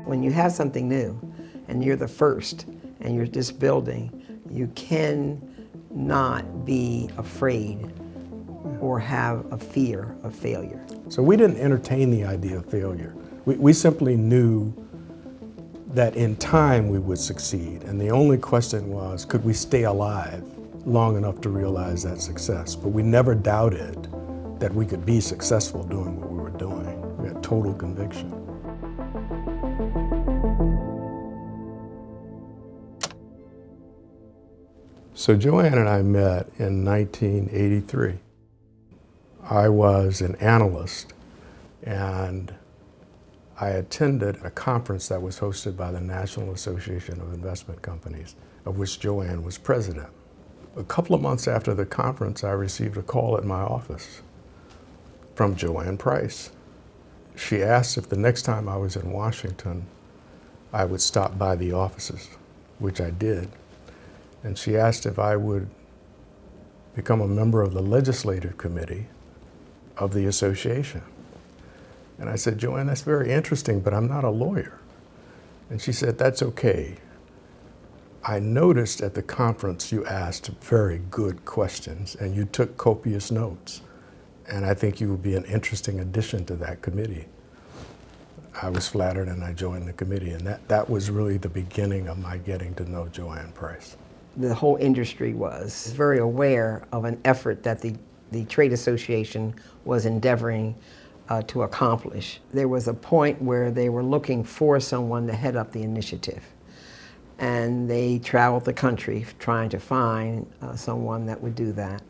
When you have something new and you're the first and you're just building, you can not be afraid or have a fear of failure. So we didn't entertain the idea of failure. We simply knew that in time we would succeed. And the only question was, could we stay alive long enough to realize that success? But we never doubted that we could be successful doing what we were doing. We had total conviction. So JoAnn and I met in 1983. I was an analyst, and I attended a conference that was hosted by the National Association of Investment Companies, of which JoAnn was president. A couple of months after the conference, I received a call at my office from JoAnn Price. She asked if the next time I was in Washington, I would stop by the offices, which I did. And she asked if I would become a member of the legislative committee of the association. And I said, JoAnn, that's very interesting, but I'm not a lawyer. And she said, that's okay. I noticed at the conference you asked very good questions and you took copious notes. And I think you would be an interesting addition to that committee. I was flattered and I joined the committee, and that was really the beginning of my getting to know JoAnn Price. The whole industry was very aware of an effort that the trade association was endeavoring to accomplish. There was a point where they were looking for someone to head up the initiative. And they traveled the country trying to find someone that would do that.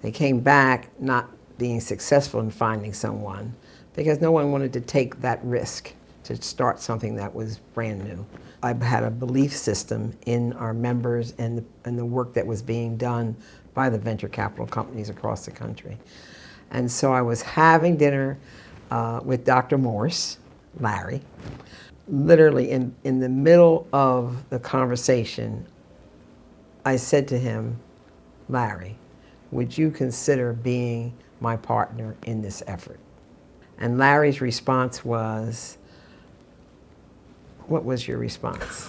They came back not being successful in finding someone because no one wanted to take that risk to start something that was brand new. I had a belief system in our members and the work that was being done by the venture capital companies across the country. And so I was having dinner with Dr. Morse, Larry. Literally in the middle of the conversation, I said to him, Larry, would you consider being my partner in this effort? And Larry's response was, what was your response?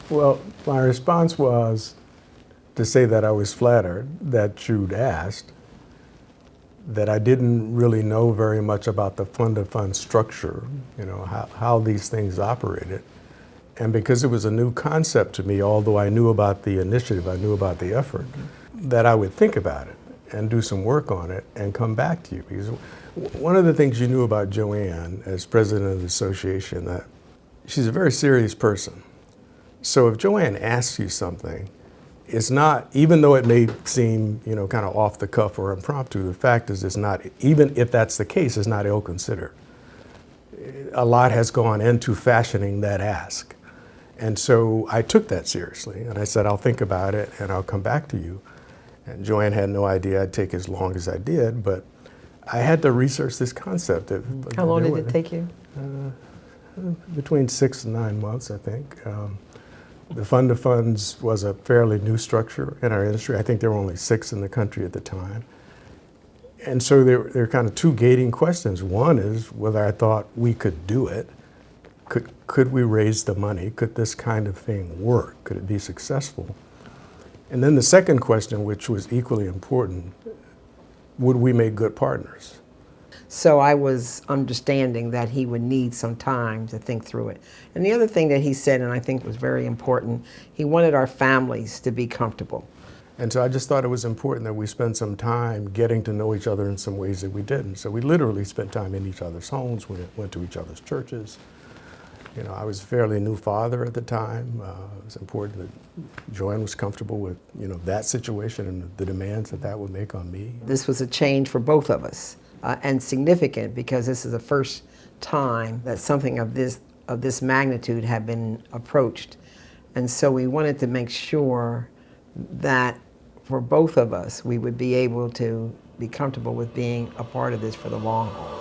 Well, my response was to say that I was flattered that you'd asked, that I didn't really know very much about the fund-to-fund structure, how these things operated. And because it was a new concept to me, although I knew about the initiative, I knew about the effort, that I would think about it and do some work on it and come back to you. Because one of the things you knew about JoAnn as president of the association, that she's a very serious person. So if JoAnn asks you something, it's not, even though it may seem, kind of off the cuff or impromptu, the fact is it's not, even if that's the case, it's not ill-considered. A lot has gone into fashioning that ask. And so I took that seriously, and I said, I'll think about it and I'll come back to you. And JoAnn had no idea I'd take as long as I did, but I had to research this concept. How long did it take you? Between 6 and 9 months, I think. The fund-to-funds was a fairly new structure in our industry. I think there were only 6 in the country at the time. And so there are kind of two gating questions. One is whether I thought we could do it. Could we raise the money? Could this kind of thing work? Could it be successful? And then the second question, which was equally important, would we make good partners? So I was understanding that he would need some time to think through it. And the other thing that he said, and I think was very important, he wanted our families to be comfortable. And so I just thought it was important that we spend some time getting to know each other in some ways that we didn't. So we literally spent time in each other's homes, we went to each other's churches. I was a fairly new father at the time. It was important that JoAnn was comfortable with, that situation and the demands that would make on me. This was a change for both of us. And significant because this is the first time that something of this magnitude had been approached. And so we wanted to make sure that for both of us, we would be able to be comfortable with being a part of this for the long haul.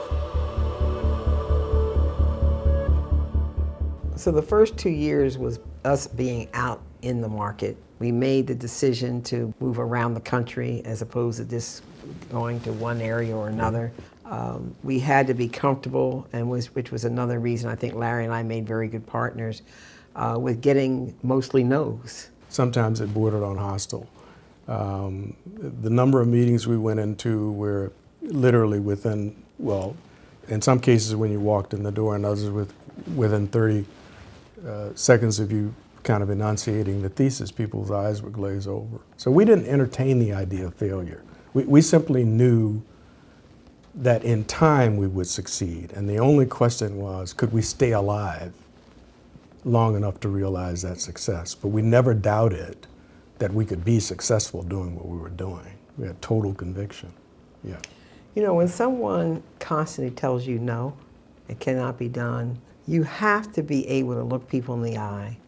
So the first 2 years was us being out in the market. We made the decision to move around the country as opposed to just going to one area or another. We had to be comfortable, and which was another reason I think Larry and I made very good partners, with getting mostly no's. Sometimes it bordered on hostile. The number of meetings we went into were literally within, well, in some cases when you walked in the door, and others within 30 seconds of you kind of enunciating the thesis, people's eyes would glaze over. So we didn't entertain the idea of failure. We simply knew that in time we would succeed. And the only question was, could we stay alive long enough to realize that success? But we never doubted that we could be successful doing what we were doing. We had total conviction. Yeah. You know, when someone constantly tells you no, it cannot be done, you have to be able to look people in the eye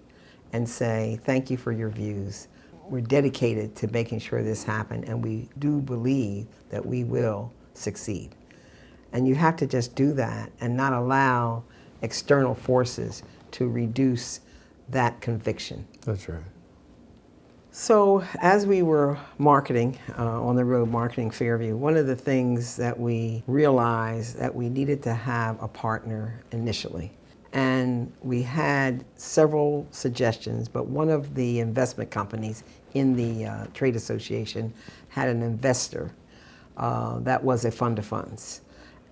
and say, thank you for your views. We're dedicated to making sure this happens, and we do believe that we will succeed. And you have to just do that and not allow external forces to reduce that conviction. That's right. So as we were marketing, on the road marketing Fairview, one of the things that we realized that we needed to have a partner initially. And we had several suggestions, but one of the investment companies in the trade association had an investor that was a fund of funds.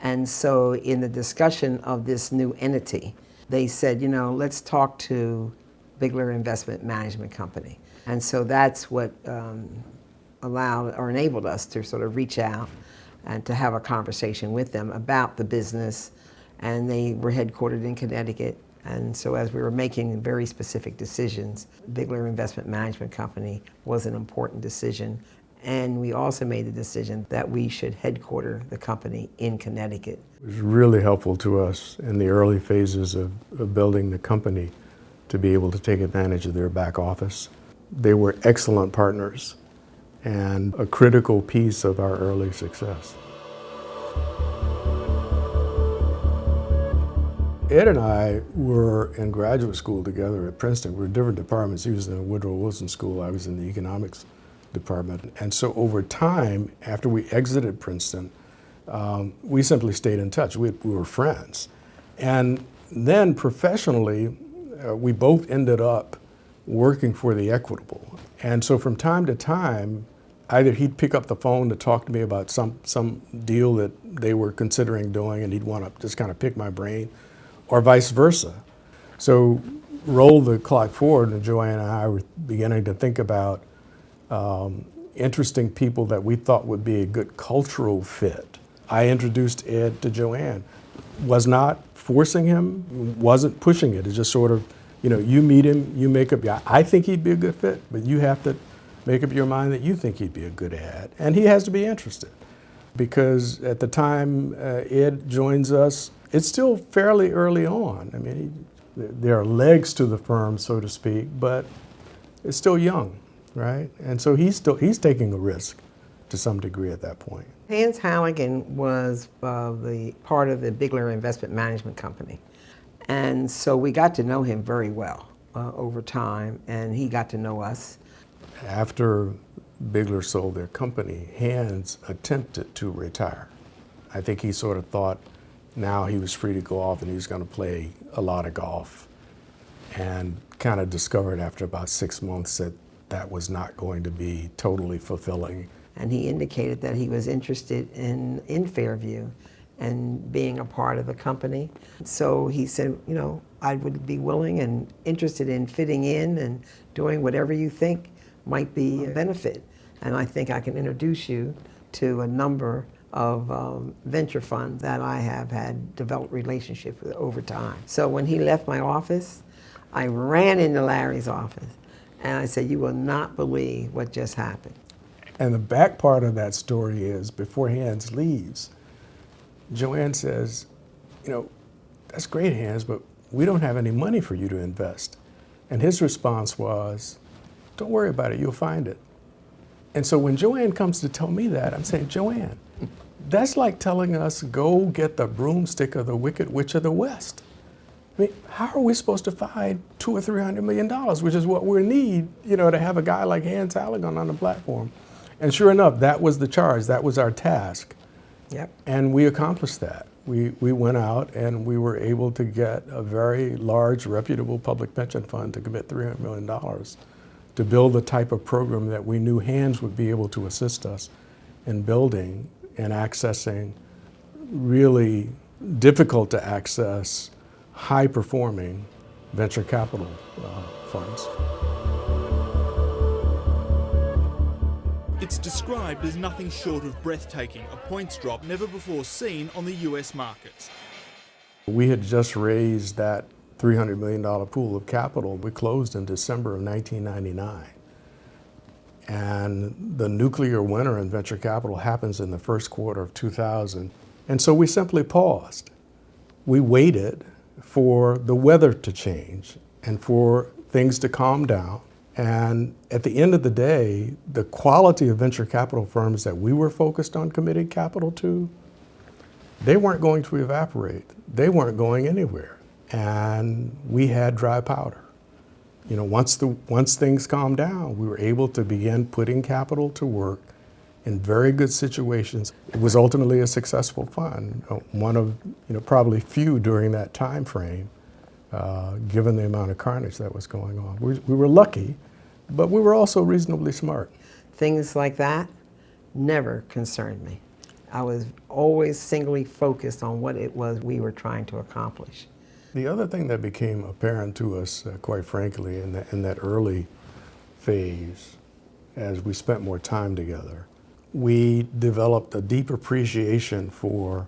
And so in the discussion of this new entity, they said, you know, let's talk to Bigler Investment Management Company. And so that's what allowed or enabled us to sort of reach out and to have a conversation with them about the business. And they were headquartered in Connecticut. And so as we were making very specific decisions, Bigler Investment Management Company was an important decision. And we also made the decision that we should headquarter the company in Connecticut. It was really helpful to us in the early phases of building the company to be able to take advantage of their back office. They were excellent partners and a critical piece of our early success. Ed and I were in graduate school together at Princeton. We were in different departments. He was in the Woodrow Wilson School. I was in the economics department. And so over time, after we exited Princeton, we simply stayed in touch. We were friends. And then professionally, we both ended up working for the Equitable. And so from time to time, either he'd pick up the phone to talk to me about some deal that they were considering doing, and he'd want to just kind of pick my brain, or vice versa. So roll the clock forward, and JoAnn and I were beginning to think about interesting people that we thought would be a good cultural fit. I introduced Ed to JoAnn. Was not forcing him, wasn't pushing it. It's just sort of, you know, you meet him, you make up, I think he'd be a good fit, but you have to make up your mind that you think he'd be a good ad. And he has to be interested. Because at the time Ed joins us, it's still fairly early on. I mean, there are legs to the firm, so to speak, but it's still young, right? And so he's taking a risk to some degree at that point. Hans Halligan was the part of the Bigler Investment Management Company. And so we got to know him very well over time, and he got to know us. After Bigler sold their company, Hans attempted to retire. I think he sort of thought now he was free to go off and he was going to play a lot of golf, and kind of discovered after about 6 months that that was not going to be totally fulfilling. And he indicated that he was interested in Fairview and being a part of the company. So he said, you know, I would be willing and interested in fitting in and doing whatever you think might be a benefit. And I think I can introduce you to a number of venture funds that I have had developed relationships with over time. So when he left my office, I ran into Larry's office and I said, you will not believe what just happened. And the back part of that story is, before Hans leaves, JoAnn says, you know, that's great, Hans, but we don't have any money for you to invest. And his response was, don't worry about it, you'll find it. And so when JoAnn comes to tell me that, I'm saying, JoAnn, that's like telling us, go get the broomstick of the Wicked Witch of the West. I mean, how are we supposed to find $200 or $300 million, which is what we need, you know, to have a guy like Hans Halligan on the platform? And sure enough, that was the charge, that was our task. Yep. And we accomplished that. We went out and we were able to get a very large, reputable public pension fund to commit $300 million to build the type of program that we knew Hands would be able to assist us in building and accessing really difficult to access, high-performing venture capital funds. It's described as nothing short of breathtaking, a points drop never before seen on the US markets. We had just raised that $300 million pool of capital. We closed in December of 1999. And the nuclear winter in venture capital happens in the first quarter of 2000. And so we simply paused. We waited for the weather to change and for things to calm down. And at the end of the day, the quality of venture capital firms that we were focused on committing capital to, they weren't going to evaporate. They weren't going anywhere. And we had dry powder. You know, once things calmed down, we were able to begin putting capital to work in very good situations. It was ultimately a successful fund, one of probably few during that time frame, given the amount of carnage that was going on. We were lucky, but we were also reasonably smart. Things like that never concerned me. I was always singly focused on what it was we were trying to accomplish. The other thing that became apparent to us, quite frankly, in that early phase, as we spent more time together, we developed a deep appreciation for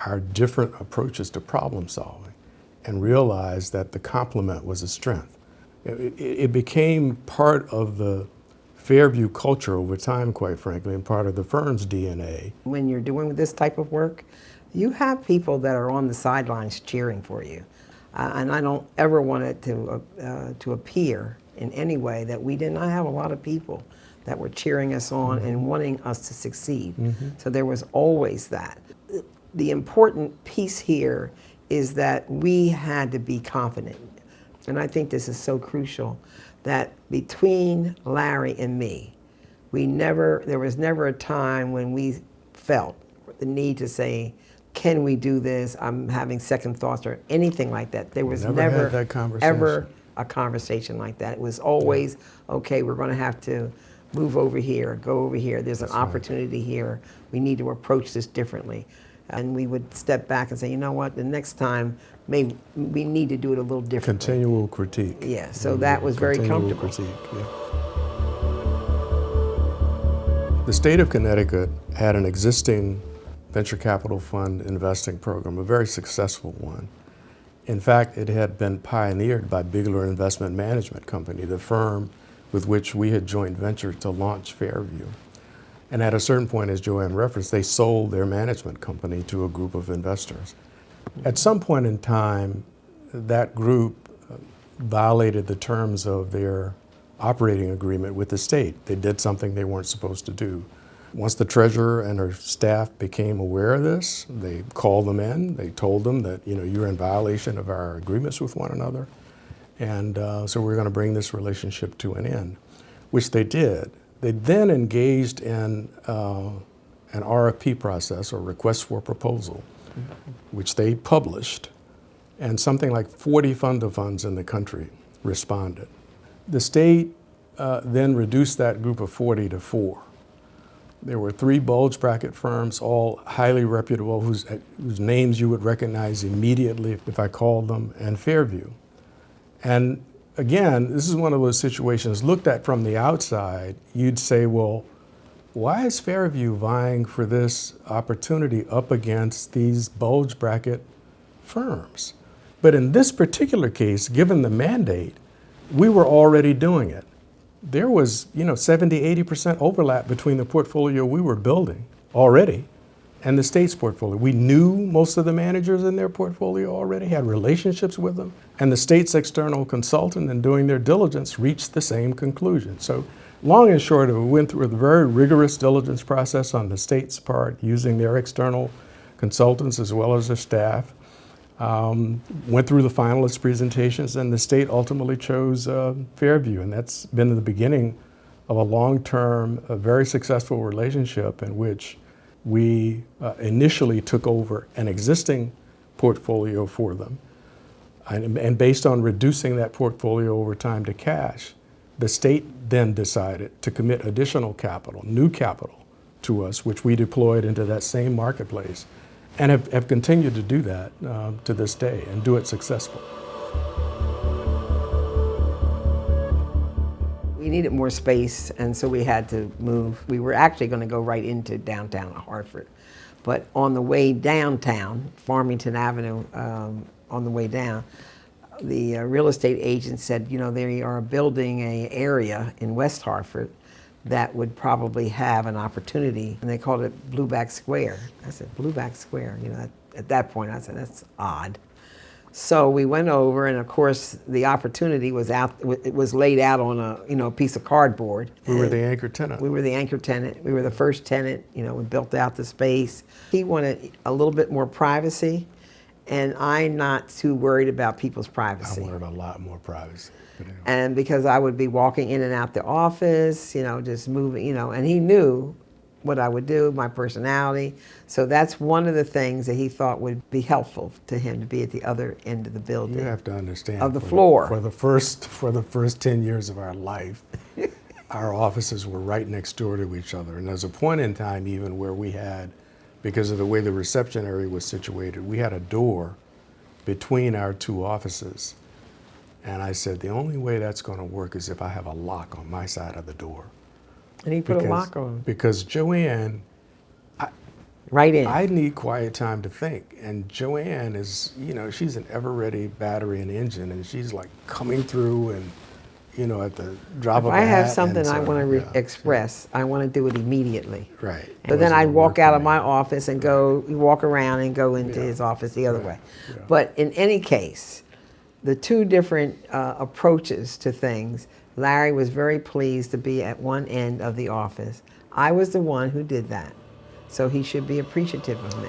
our different approaches to problem solving and realized that the complement was a strength. It became part of the Fairview culture over time, quite frankly, and part of the firm's DNA. When you're doing this type of work, you have people that are on the sidelines cheering for you. And I don't ever want it to appear in any way that we did not have a lot of people that were cheering us on and wanting us to succeed. So there was always that. The important piece here is that we had to be confident. And I think this is so crucial, that between Larry and me, there was never a time when we felt the need to say, can we do this? I'm having second thoughts or anything like that. There was never had that conversation. Ever a conversation like that. It was always, okay, we're going to have to move over here, go over here. There's an opportunity here. We need to approach this differently. And we would step back and say, you know what, the next time, maybe we need to do it a little differently. Continual critique. Yeah, so that was very Continual comfortable. critique, yeah. The state of Connecticut had an existing venture capital fund investing program, a very successful one. In fact, it had been pioneered by Bigler Investment Management Company, the firm with which we had joint ventured to launch Fairview. And at a certain point, as JoAnn referenced, they sold their management company to a group of investors. At some point in time, that group violated the terms of their operating agreement with the state. They did something they weren't supposed to do. Once the treasurer and her staff became aware of this, they called them in. They told them that, you're in violation of our agreements with one another. And so we're going to bring this relationship to an end, which they did. They then engaged in an RFP process, or request for proposal, which they published, and something like 40 fund of funds in the country responded. The state then reduced that group of 40 to 4. There were 3 bulge bracket firms, all highly reputable, whose names you would recognize immediately if I called them, and Fairview. And again, this is one of those situations, looked at from the outside, you'd say, well, why is Fairview vying for this opportunity up against these bulge bracket firms? But in this particular case, given the mandate, we were already doing it. There was, 70, 80% overlap between the portfolio we were building already and the state's portfolio. We knew most of the managers in their portfolio already, had relationships with them, and the state's external consultant, in doing their diligence, reached the same conclusion. So long and short of it, we went through a very rigorous diligence process on the state's part, using their external consultants as well as their staff. Went through the finalist presentations, and the state ultimately chose Fairview, and that's been the beginning of a long-term, a very successful relationship in which We initially took over an existing portfolio for them. And based on reducing that portfolio over time to cash, the state then decided to commit additional capital, new capital, to us, which we deployed into that same marketplace, and have continued to do that to this day and do it successfully. We needed more space, and so we had to move. We were actually going to go right into downtown Hartford, but on the way downtown, Farmington Avenue, on the way down, the real estate agent said, you know, they are building an area in West Hartford that would probably have an opportunity, and they called it Blueback Square. I said, Blueback Square? You know, at that point I said, that's odd. So we went over, and of course the opportunity was out. It was laid out on a piece of cardboard. We were the anchor tenant. We were the anchor tenant. We were the first tenant. You know, we built out the space. He wanted a little bit more privacy, and I'm not too worried about people's privacy. I wanted a lot more privacy. But anyway. And because I would be walking in and out the office, you know, just moving, you know, and he knew what I would do, my personality. So that's one of the things that he thought would be helpful to him, to be at the other end of the building. You have to understand. Of the floor. For the first 10 years of our life, our offices were right next door to each other. And there's a point in time even where we had, because of the way the reception area was situated, we had a door between our two offices. And I said, the only way that's going to work is if I have a lock on my side of the door. And he put a lock on. Because JoAnn, right in. I need quiet time to think. And JoAnn is, you know, she's an ever-ready battery and engine, and she's like coming through and, you know, at the drop of a hat. If I have something I want to express, I want to do it immediately. Right. So then I'd walk out of my office and walk around and go into his office the other way. Yeah. But in any case, the two different approaches to things, Larry was very pleased to be at one end of the office. I was the one who did that, so he should be appreciative of me.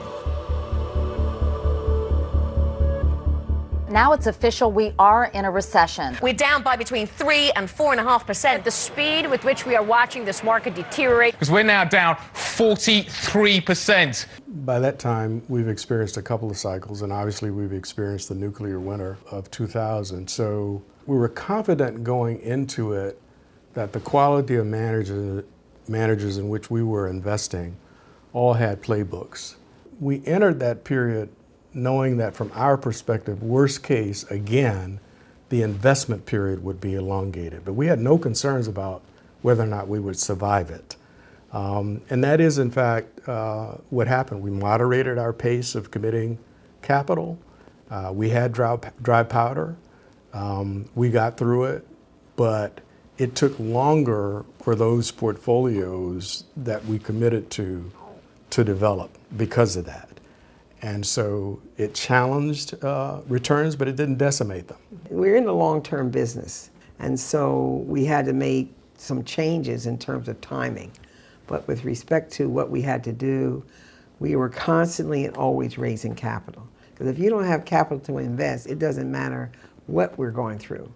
Now it's official, we are in a recession. We're down by between 3 and 4.5%. The speed with which we are watching this market deteriorate. Because we're now down 43%. By that time, we've experienced a couple of cycles, and obviously we've experienced the nuclear winter of 2000. So we were confident going into it that the quality of managers in which we were investing all had playbooks. We entered that period knowing that from our perspective, worst case, again, the investment period would be elongated. But we had no concerns about whether or not we would survive it. And that is, in fact, what happened. We moderated our pace of committing capital. We had dry powder. We got through it, but it took longer for those portfolios that we committed to develop because of that. And so it challenged returns, but it didn't decimate them. We're in the long-term business, and so we had to make some changes in terms of timing. But with respect to what we had to do, we were constantly and always raising capital. Because if you don't have capital to invest, it doesn't matter what we're going through.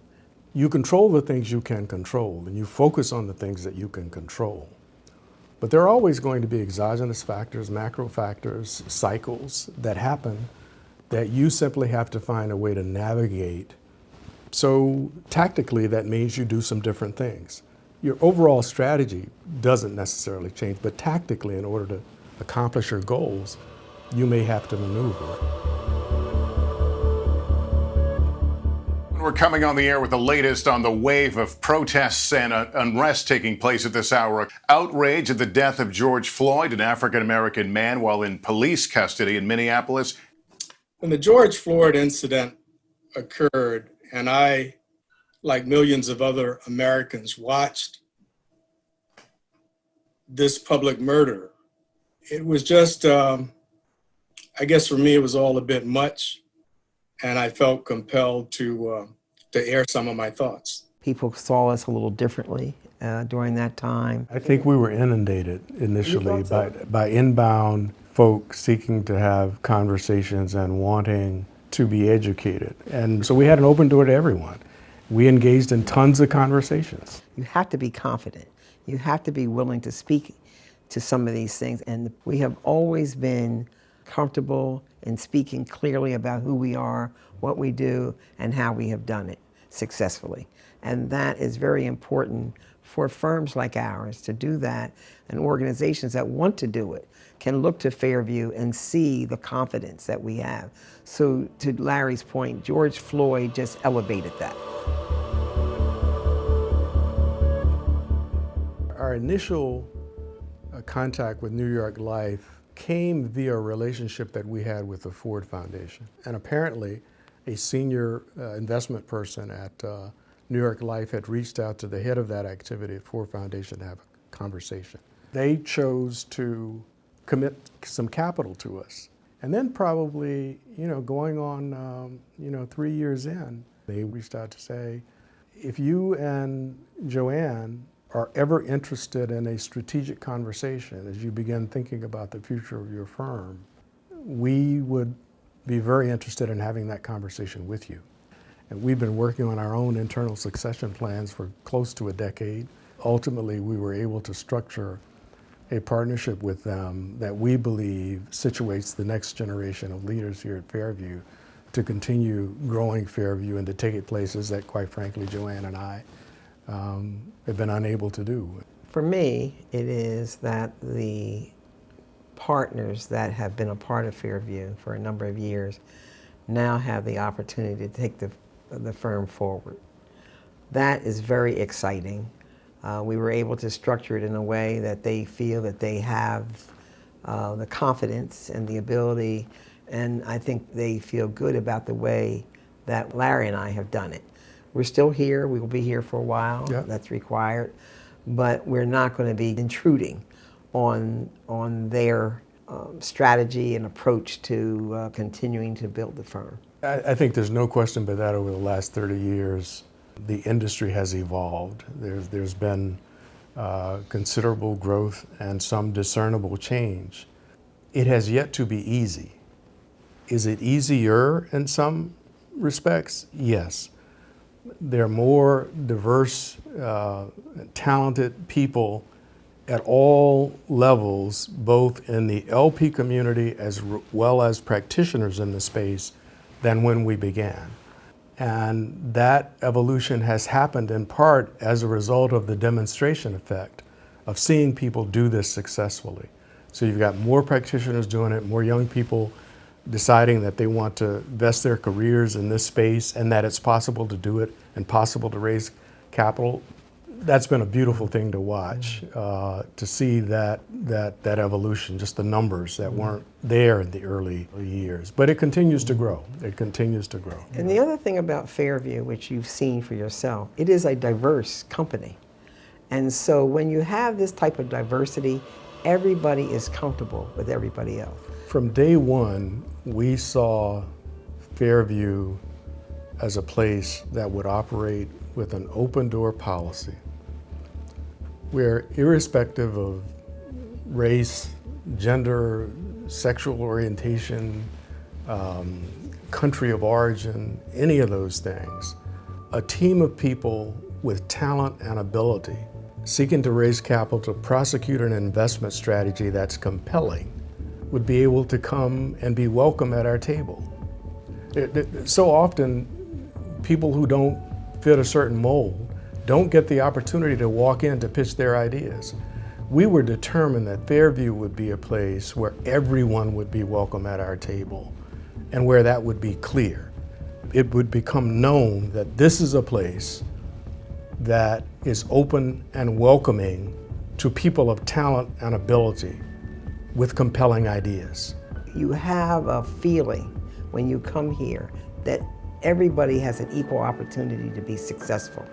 You control the things you can control, and you focus on the things that you can control. But there are always going to be exogenous factors, macro factors, cycles that happen that you simply have to find a way to navigate. So tactically, that means you do some different things. Your overall strategy doesn't necessarily change, but tactically, in order to accomplish your goals, you may have to maneuver. We're coming on the air with the latest on the wave of protests and unrest taking place at this hour. Outrage at the death of George Floyd, an African-American man, while in police custody in Minneapolis. When the George Floyd incident occurred, and I, like millions of other Americans, watched this public murder, it was just, I guess for me, it was all a bit much. And I felt compelled to air some of my thoughts. People saw us a little differently during that time. I think we were inundated initially by inbound folk seeking to have conversations and wanting to be educated. And so we had an open door to everyone. We engaged in tons of conversations. You have to be confident. You have to be willing to speak to some of these things. And we have always been comfortable in speaking clearly about who we are, what we do, and how we have done it successfully. And that is very important for firms like ours to do that, and organizations that want to do it can look to Fairview and see the confidence that we have. So to Larry's point, George Floyd just elevated that. Our initial contact with New York Life came via a relationship that we had with the Ford Foundation. And apparently, a senior investment person at New York Life had reached out to the head of that activity at Ford Foundation to have a conversation. They chose to commit some capital to us. And then probably, going on, 3 years in, they reached out to say, if you and JoAnn are ever interested in a strategic conversation as you begin thinking about the future of your firm, we would be very interested in having that conversation with you. And we've been working on our own internal succession plans for close to a decade. Ultimately, we were able to structure a partnership with them that we believe situates the next generation of leaders here at Fairview to continue growing Fairview and to take it places that, quite frankly, JoAnn and I have been unable to do. For me, it is that the partners that have been a part of Fairview for a number of years now have the opportunity to take the firm forward. That is very exciting. We were able to structure it in a way that they feel that they have the confidence and the ability, and I think they feel good about the way that Larry and I have done it. We're still here, we will be here for a while, yeah. That's required, but we're not going to be intruding on their strategy and approach to continuing to build the firm. I think there's no question but that over the last 30 years, the industry has evolved. There's been considerable growth and some discernible change. It has yet to be easy. Is it easier in some respects? Yes. There are more diverse, talented people at all levels, both in the LP community as well as practitioners in the space, than when we began. And that evolution has happened in part as a result of the demonstration effect of seeing people do this successfully. So you've got more practitioners doing it, more young people deciding that they want to invest their careers in this space and that it's possible to do it and possible to raise capital. That's been a beautiful thing to watch, to see that evolution, just the numbers that weren't there in the early years. But it continues to grow. It continues to grow. And the other thing about Fairview, which you've seen for yourself, it is a diverse company. And so when you have this type of diversity, everybody is comfortable with everybody else. From day one, we saw Fairview as a place that would operate with an open door policy, where irrespective of race, gender, sexual orientation, country of origin, any of those things, a team of people with talent and ability seeking to raise capital to prosecute an investment strategy that's compelling would be able to come and be welcome at our table. So often, people who don't fit a certain mold don't get the opportunity to walk in to pitch their ideas. We were determined that Fairview would be a place where everyone would be welcome at our table and where that would be clear. It would become known that this is a place that is open and welcoming to people of talent and ability with compelling ideas. You have a feeling when you come here that everybody has an equal opportunity to be successful.